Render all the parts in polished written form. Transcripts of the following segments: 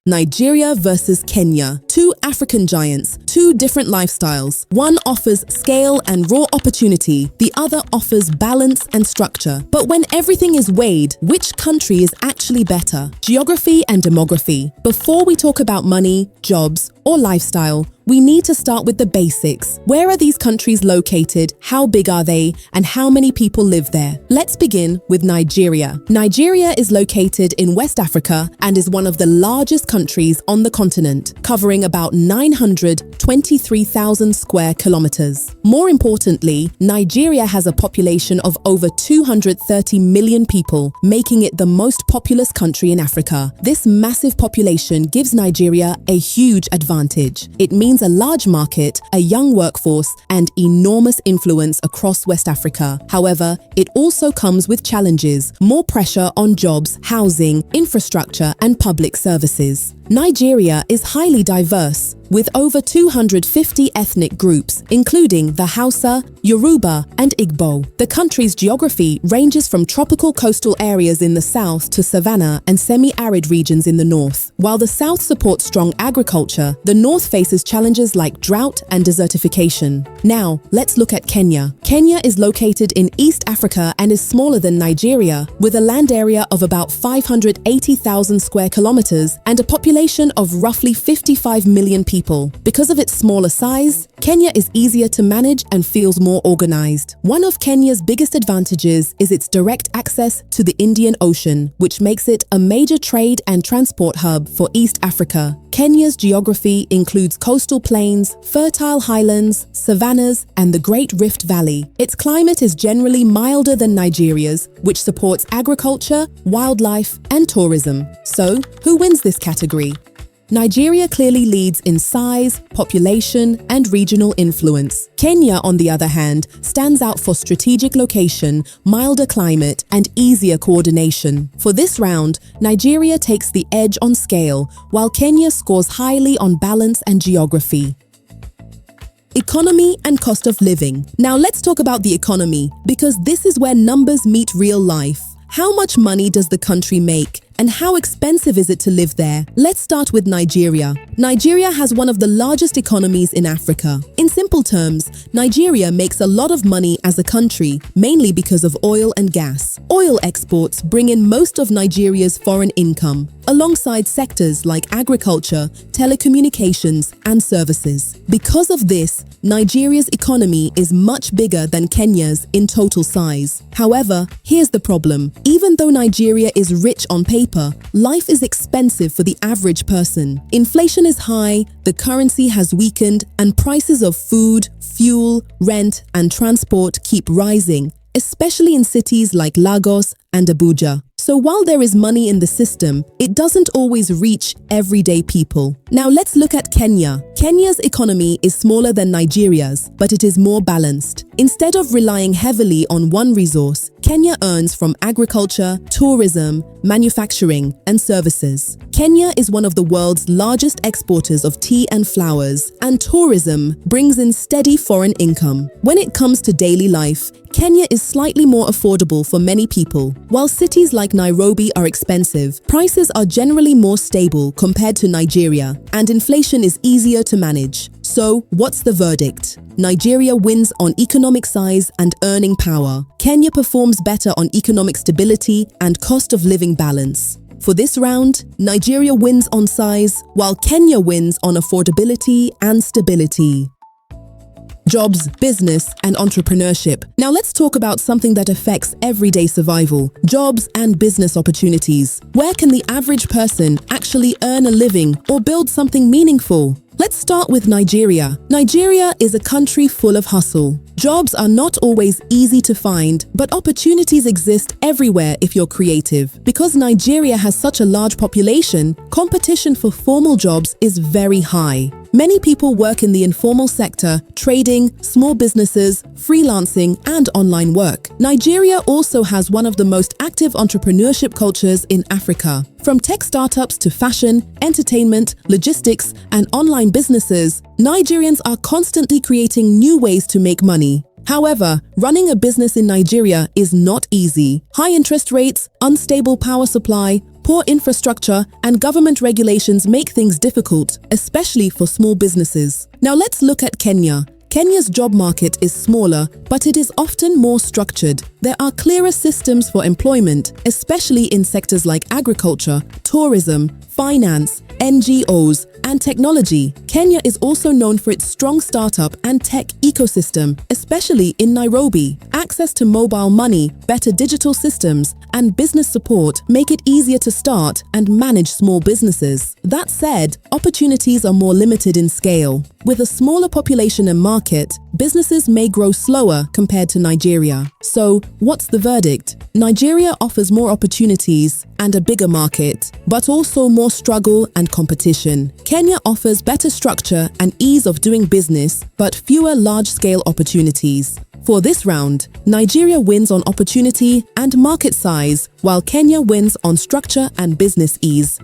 Nigeria versus Kenya. Two African giants, two different lifestyles. One offers scale and raw opportunity, the other offers balance and structure. But when everything is weighed, which country is actually better? Geography and demography. Before we talk about money, jobs, or lifestyle, we need to start with the basics. Where are these countries located? How big are they? And how many people live there? Let's begin with Nigeria. Nigeria is located in West Africa and is one of the largest countries on the continent, covering about 923,000 square kilometers. More importantly, Nigeria has a population of over 230 million people, making it the most populous country in Africa. This massive population gives Nigeria a huge advantage. It means a large market, a young workforce, and enormous influence across West Africa. However, it also comes with challenges, more pressure on jobs, housing, infrastructure, and public services. Nigeria is highly diverse, with over 250 ethnic groups, including the Hausa, Yoruba, and Igbo. The country's geography ranges from tropical coastal areas in the south to savanna and semi-arid regions in the north. While the south supports strong agriculture, the north faces challenges like drought and desertification. Now, let's look at Kenya. Kenya is located in East Africa and is smaller than Nigeria, with a land area of about 580,000 square kilometers and a population of roughly 55 million people. Because of its smaller size, Kenya is easier to manage and feels more organized. One of Kenya's biggest advantages is its direct access to the Indian Ocean, which makes it a major trade and transport hub for East Africa. Kenya's geography includes coastal plains, fertile highlands, savannas, and the Great Rift Valley. Its climate is generally milder than Nigeria's, which supports agriculture, wildlife, and tourism. So, who wins this category? Nigeria clearly leads in size, population, and regional influence. Kenya, on the other hand, stands out for strategic location, milder climate, and easier coordination. For this round, Nigeria takes the edge on scale, while Kenya scores highly on balance and geography. Economy and cost of living. Now let's talk about the economy, because this is where numbers meet real life. How much money does the country make? And how expensive is it to live there? Let's start with Nigeria. Nigeria has one of the largest economies in Africa. In simple terms, Nigeria makes a lot of money as a country, mainly because of oil and gas. Oil exports bring in most of Nigeria's foreign income, alongside sectors like agriculture, telecommunications, and services. Because of this, Nigeria's economy is much bigger than Kenya's in total size. However, here's the problem. Even though Nigeria is rich on paper, life is expensive for the average person. Inflation is high, the currency has weakened, and prices of food, fuel, rent, and transport keep rising, especially in cities like Lagos and Abuja. So while there is money in the system, it doesn't always reach everyday people. Now let's look at Kenya. Kenya's economy is smaller than Nigeria's, but it is more balanced. Instead of relying heavily on one resource, Kenya earns from agriculture, tourism, manufacturing, and services. Kenya is one of the world's largest exporters of tea and flowers, and tourism brings in steady foreign income. When it comes to daily life, Kenya is slightly more affordable for many people. While cities like Nairobi are expensive, prices are generally more stable compared to Nigeria, and inflation is easier to manage. So, what's the verdict? Nigeria wins on economic size and earning power. Kenya performs better on economic stability and cost of living balance. For this round, Nigeria wins on size, while Kenya wins on affordability and stability. Jobs, business, and entrepreneurship. Now let's talk about something that affects everyday survival: jobs and business opportunities. Where can the average person actually earn a living or build something meaningful? Let's start with Nigeria. Nigeria is a country full of hustle. Jobs are not always easy to find, but opportunities exist everywhere if you're creative. Because Nigeria has such a large population, competition for formal jobs is very high. Many people work in the informal sector, trading, small businesses, freelancing, and online work. Nigeria also has one of the most active entrepreneurship cultures in Africa. From tech startups to fashion, entertainment, logistics, and online businesses, Nigerians are constantly creating new ways to make money. However, running a business in Nigeria is not easy. High interest rates, unstable power supply, Poor infrastructure and government regulations make things difficult, especially for small businesses. Now let's look at Kenya. Kenya's job market is smaller, but it is often more structured. There are clearer systems for employment, especially in sectors like agriculture, tourism, finance, NGOs, and technology. Kenya is also known for its strong startup and tech ecosystem, especially in Nairobi. Access to mobile money, better digital systems, and business support make it easier to start and manage small businesses. That said, opportunities are more limited in scale. With a smaller population and market, businesses may grow slower compared to Nigeria. So, what's the verdict? Nigeria offers more opportunities and a bigger market, but also more struggle and competition. Kenya offers better structure and ease of doing business, but fewer large-scale opportunities. For this round, Nigeria wins on opportunity and market size, while Kenya wins on structure and business ease.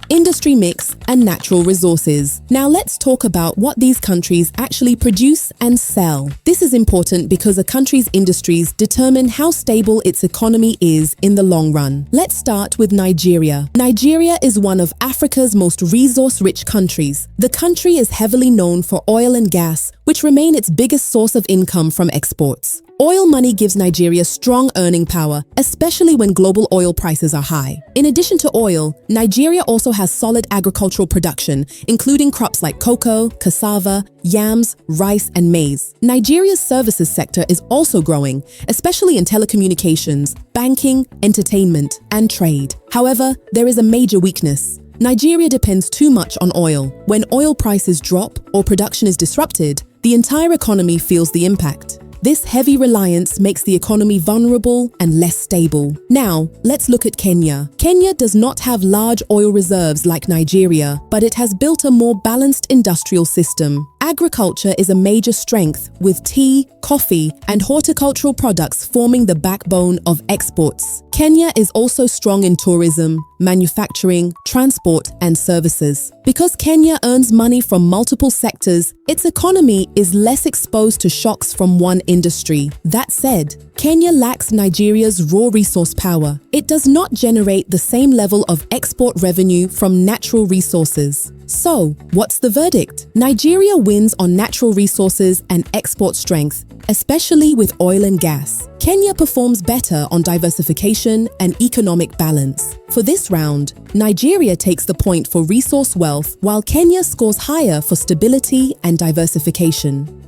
Industry mix and natural resources. Now let's talk about what these countries actually produce and sell. This is important because a country's industries determine how stable its economy is in the long run. Let's start with Nigeria. Nigeria is one of Africa's most resource-rich countries. The country is heavily known for oil and gas, which remain its biggest source of income from exports. Oil money gives Nigeria strong earning power, especially when global oil prices are high. In addition to oil, Nigeria also has solid agricultural production, including crops like cocoa, cassava, yams, rice, and maize. Nigeria's services sector is also growing, especially in telecommunications, banking, entertainment, and trade. However, there is a major weakness. Nigeria depends too much on oil. When oil prices drop or production is disrupted, the entire economy feels the impact. This heavy reliance makes the economy vulnerable and less stable. Now, let's look at Kenya. Kenya does not have large oil reserves like Nigeria, but it has built a more balanced industrial system. Agriculture is a major strength, with tea, coffee, and horticultural products forming the backbone of exports. Kenya is also strong in tourism, manufacturing, transport, and services. Because Kenya earns money from multiple sectors, its economy is less exposed to shocks from one industry. That said, Kenya lacks Nigeria's raw resource power. It does not generate the same level of export revenue from natural resources. So, what's the verdict? Nigeria wins on natural resources and export strength, especially with oil and gas. Kenya performs better on diversification and economic balance. For this round, Nigeria takes the point for resource wealth, while Kenya scores higher for stability and diversification.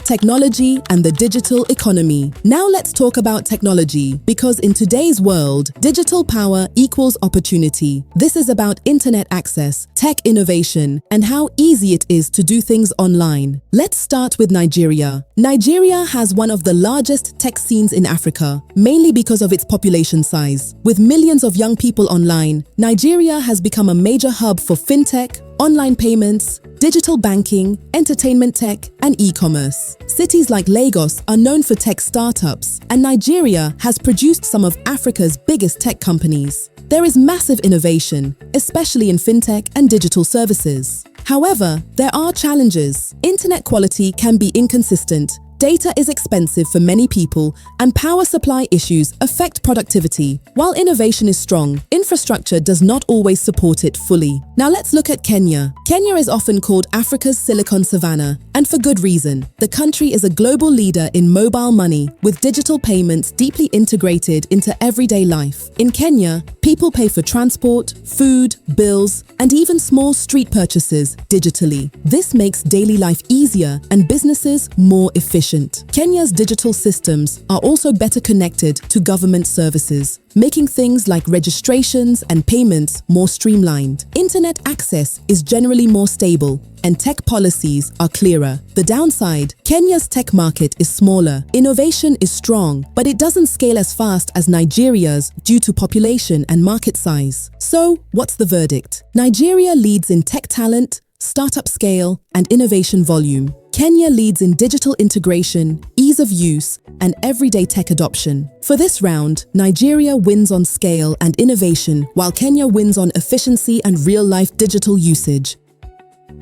Technology and the digital economy. Now let's talk about technology, because in today's world, digital power equals opportunity. This is about internet access, tech innovation, and how easy it is to do things online. Let's start with Nigeria. Nigeria has one of the largest tech scenes in Africa, mainly because of its population size. With millions of young people online, Nigeria has become a major hub for fintech, online payments, digital banking, entertainment tech, and e-commerce. Cities like Lagos are known for tech startups, and Nigeria has produced some of Africa's biggest tech companies. There is massive innovation, especially in fintech and digital services. However, there are challenges. Internet quality can be inconsistent, data is expensive for many people, and power supply issues affect productivity. While innovation is strong, infrastructure does not always support it fully. Now let's look at Kenya. Kenya is often called Africa's Silicon Savannah, and for good reason. The country is a global leader in mobile money, with digital payments deeply integrated into everyday life. In Kenya, people pay for transport, food, bills, and even small street purchases digitally. This makes daily life easier and businesses more efficient. Kenya's digital systems are also better connected to government services, making things like registrations and payments more streamlined. Internet access is generally more stable, and tech policies are clearer. The downside, Kenya's tech market is smaller. Innovation is strong, but it doesn't scale as fast as Nigeria's due to population and market size. So, what's the verdict? Nigeria leads in tech talent, startup scale, and innovation volume. Kenya leads in digital integration, ease of use, and everyday tech adoption. For this round, Nigeria wins on scale and innovation, while Kenya wins on efficiency and real-life digital usage.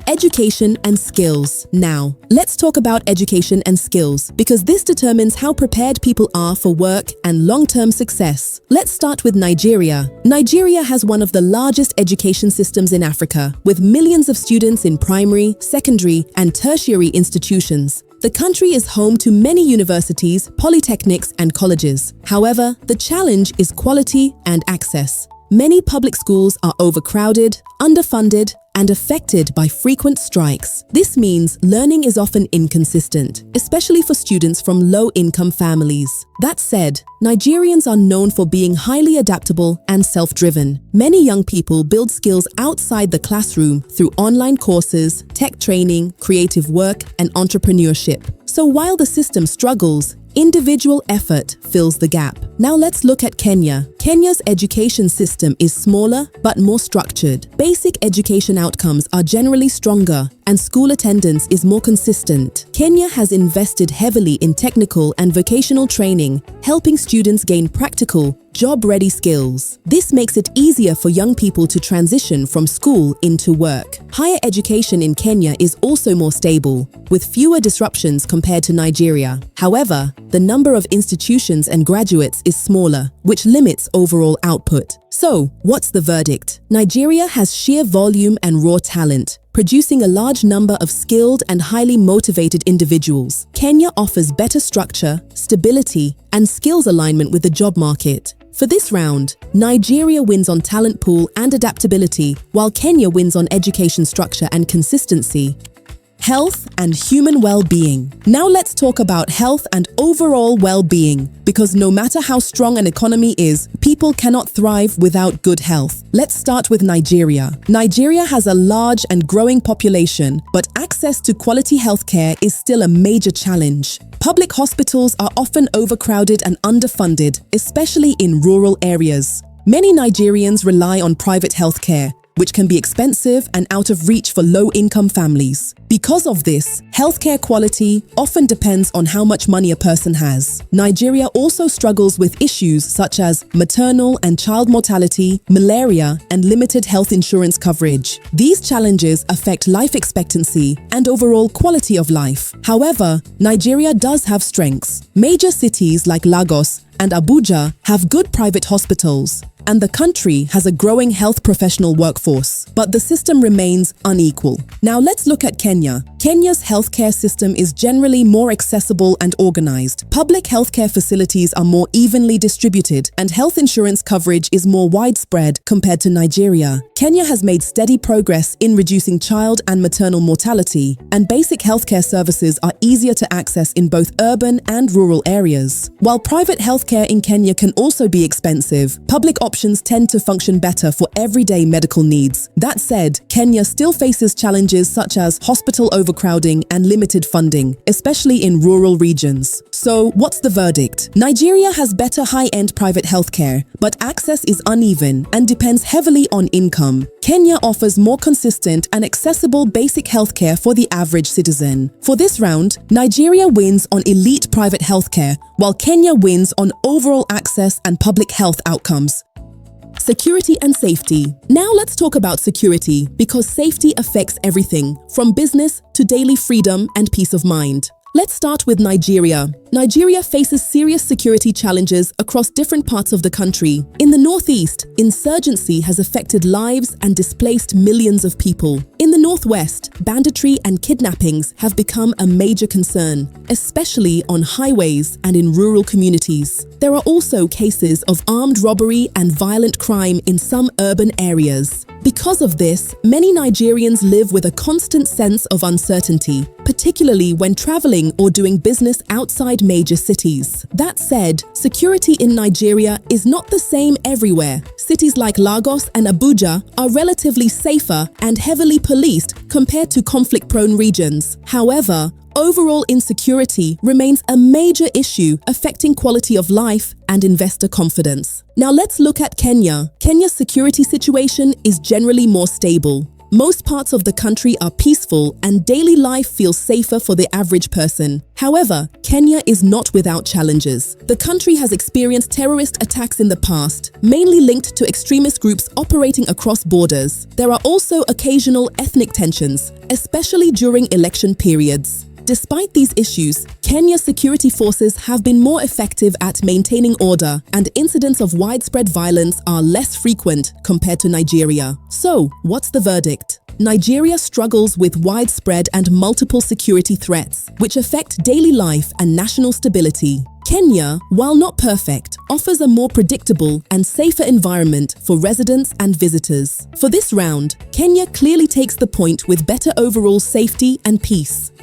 Education and skills. Now, let's talk about education and skills because this determines how prepared people are for work and long-term success. Let's start with Nigeria. Nigeria has one of the largest education systems in Africa, with millions of students in primary, secondary, and tertiary institutions. The country is home to many universities, polytechnics, and colleges. However, the challenge is quality and access. Many public schools are overcrowded, underfunded, and affected by frequent strikes. This means learning is often inconsistent, especially for students from low-income families. That said, Nigerians are known for being highly adaptable and self-driven. Many young people build skills outside the classroom through online courses, tech training, creative work, and entrepreneurship. So while the system struggles, individual effort fills the gap. Now let's look at Kenya. Kenya's education system is smaller but more structured. Basic education outcomes are generally stronger and school attendance is more consistent. Kenya has invested heavily in technical and vocational training, helping students gain practical, job-ready skills. This makes it easier for young people to transition from school into work. Higher education in Kenya is also more stable, with fewer disruptions compared to Nigeria. However, the number of institutions and graduates is smaller, which limits overall output. So, what's the verdict? Nigeria has sheer volume and raw talent, producing a large number of skilled and highly motivated individuals. Kenya offers better structure, stability, and skills alignment with the job market. For this round, Nigeria wins on talent pool and adaptability, while Kenya wins on education structure and consistency. Health and human well-being. Now let's talk about health and overall well-being, because no matter how strong an economy is, people cannot thrive without good health. Let's start with Nigeria. Nigeria has a large and growing population, but access to quality healthcare is still a major challenge. Public hospitals are often overcrowded and underfunded, especially in rural areas. Many Nigerians rely on private healthcare, which can be expensive and out of reach for low-income families. Because of this, healthcare quality often depends on how much money a person has. Nigeria also struggles with issues such as maternal and child mortality, malaria, and limited health insurance coverage. These challenges affect life expectancy and overall quality of life. However, Nigeria does have strengths. Major cities like Lagos and Abuja have good private hospitals, and the country has a growing health professional workforce, but the system remains unequal. Now let's look at Kenya. Kenya's healthcare system is generally more accessible and organized. Public healthcare facilities are more evenly distributed, and health insurance coverage is more widespread compared to Nigeria. Kenya has made steady progress in reducing child and maternal mortality, and basic healthcare services are easier to access in both urban and rural areas. While private healthcare in Kenya can also be expensive, public options tend to function better for everyday medical needs. That said, Kenya still faces challenges such as hospital overcrowding and limited funding, especially in rural regions. So, what's the verdict? Nigeria has better high-end private healthcare, but access is uneven and depends heavily on income. Kenya offers more consistent and accessible basic healthcare for the average citizen. For this round, Nigeria wins on elite private healthcare, while Kenya wins on overall access and public health outcomes. Security and safety. Now let's talk about security, because safety affects everything, from business to daily freedom and peace of mind. Let's start with Nigeria. Nigeria faces serious security challenges across different parts of the country. In the northeast, insurgency has affected lives and displaced millions of people. In the northwest, banditry and kidnappings have become a major concern, especially on highways and in rural communities. There are also cases of armed robbery and violent crime in some urban areas. Because of this, many Nigerians live with a constant sense of uncertainty, particularly when traveling or doing business outside major cities. That said, security in Nigeria is not the same everywhere. Cities like Lagos and Abuja are relatively safer and heavily policed compared to conflict-prone regions. However, overall insecurity remains a major issue affecting quality of life and investor confidence. Now let's look at Kenya. Kenya's security situation is generally more stable. Most parts of the country are peaceful and daily life feels safer for the average person. However, Kenya is not without challenges. The country has experienced terrorist attacks in the past, mainly linked to extremist groups operating across borders. There are also occasional ethnic tensions, especially during election periods. Despite these issues, Kenya's security forces have been more effective at maintaining order, and incidents of widespread violence are less frequent compared to Nigeria. So, what's the verdict? Nigeria struggles with widespread and multiple security threats, which affect daily life and national stability. Kenya, while not perfect, offers a more predictable and safer environment for residents and visitors. For this round, Kenya clearly takes the point with better overall safety and peace.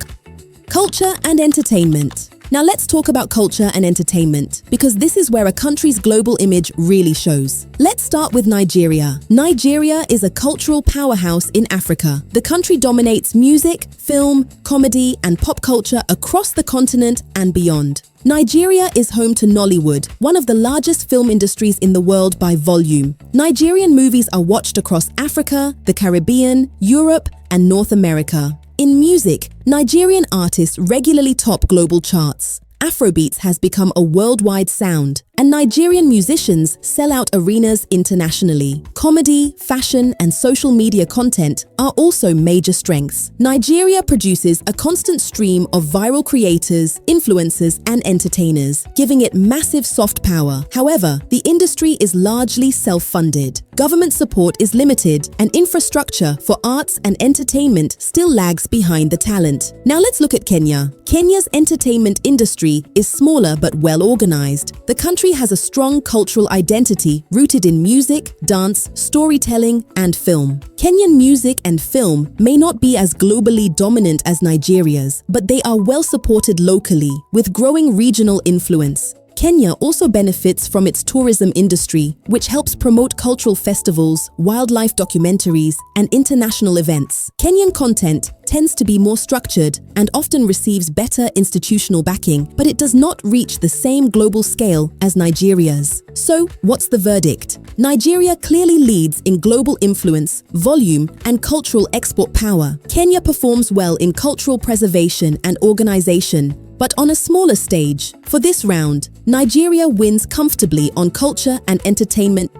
Culture and entertainment. Now let's talk about culture and entertainment, because this is where a country's global image really shows. Let's start with Nigeria. Nigeria is a cultural powerhouse in Africa. The country dominates music, film, comedy, and pop culture across the continent and beyond. Nigeria is home to Nollywood, one of the largest film industries in the world by volume. Nigerian movies are watched across Africa, the Caribbean, Europe, and North America. In music, Nigerian artists regularly top global charts. Afrobeats has become a worldwide sound, and Nigerian musicians sell out arenas internationally. Comedy, fashion, and social media content are also major strengths. Nigeria produces a constant stream of viral creators, influencers, and entertainers, giving it massive soft power. However, the industry is largely self-funded. Government support is limited, and infrastructure for arts and entertainment still lags behind the talent. Now let's look at Kenya. Kenya's entertainment industry is smaller but well organized. The country has a strong cultural identity rooted in music, dance, storytelling, and film. Kenyan music and film may not be as globally dominant as Nigeria's, but they are well supported locally, with growing regional influence. Kenya also benefits from its tourism industry, which helps promote cultural festivals, wildlife documentaries, and international events. Kenyan content tends to be more structured and often receives better institutional backing, but it does not reach the same global scale as Nigeria's. So, what's the verdict? Nigeria clearly leads in global influence, volume, and cultural export power. Kenya performs well in cultural preservation and organization, but on a smaller stage. For this round, Nigeria wins comfortably on culture and entertainment.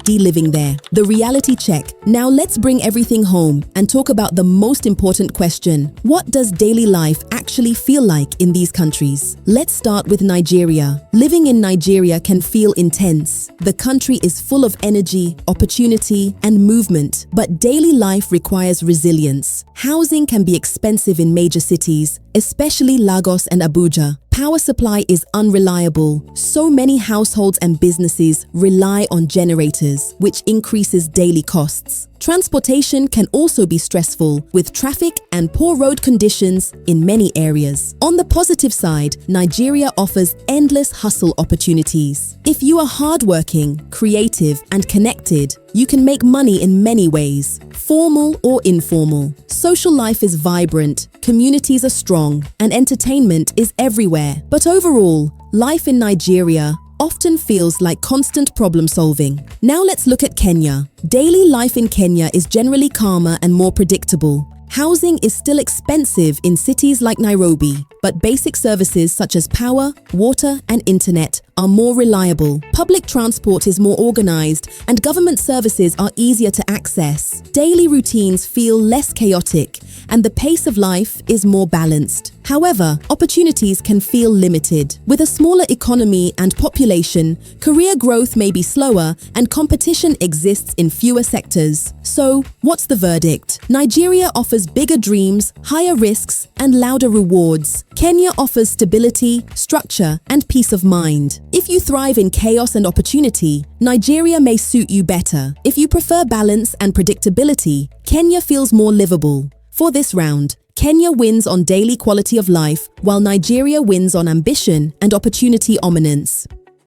Living there. The reality check. Now let's bring everything home and talk about the most important question. What does daily life actually feel like in these countries? Let's start with Nigeria. Living in Nigeria can feel intense. The country is full of energy, opportunity, and movement, but daily life requires resilience. Housing can be expensive in major cities, especially Lagos and Abuja. Power supply is unreliable. So many households and businesses rely on generators, which increases daily costs. Transportation can also be stressful, with traffic and poor road conditions in many areas. On the positive side, Nigeria offers endless hustle opportunities. If you are hardworking, creative, and connected, you can make money in many ways, formal or informal. Social life is vibrant, communities are strong, and entertainment is everywhere. But overall, life in Nigeria often feels like constant problem solving. Now let's look at Kenya. Daily life in Kenya is generally calmer and more predictable. Housing is still expensive in cities like Nairobi, but basic services such as power, water, and internet are more reliable. Public transport is more organized, and government services are easier to access. Daily routines feel less chaotic, and the pace of life is more balanced. However, opportunities can feel limited. With a smaller economy and population, career growth may be slower, and competition exists in fewer sectors. So, what's the verdict? Nigeria offers bigger dreams, higher risks, and louder rewards. Kenya offers stability, structure, and peace of mind. If you thrive in chaos and opportunity, Nigeria may suit you better. If you prefer balance and predictability, Kenya feels more livable. For this round, Kenya wins on daily quality of life, while Nigeria wins on ambition and opportunity dominance.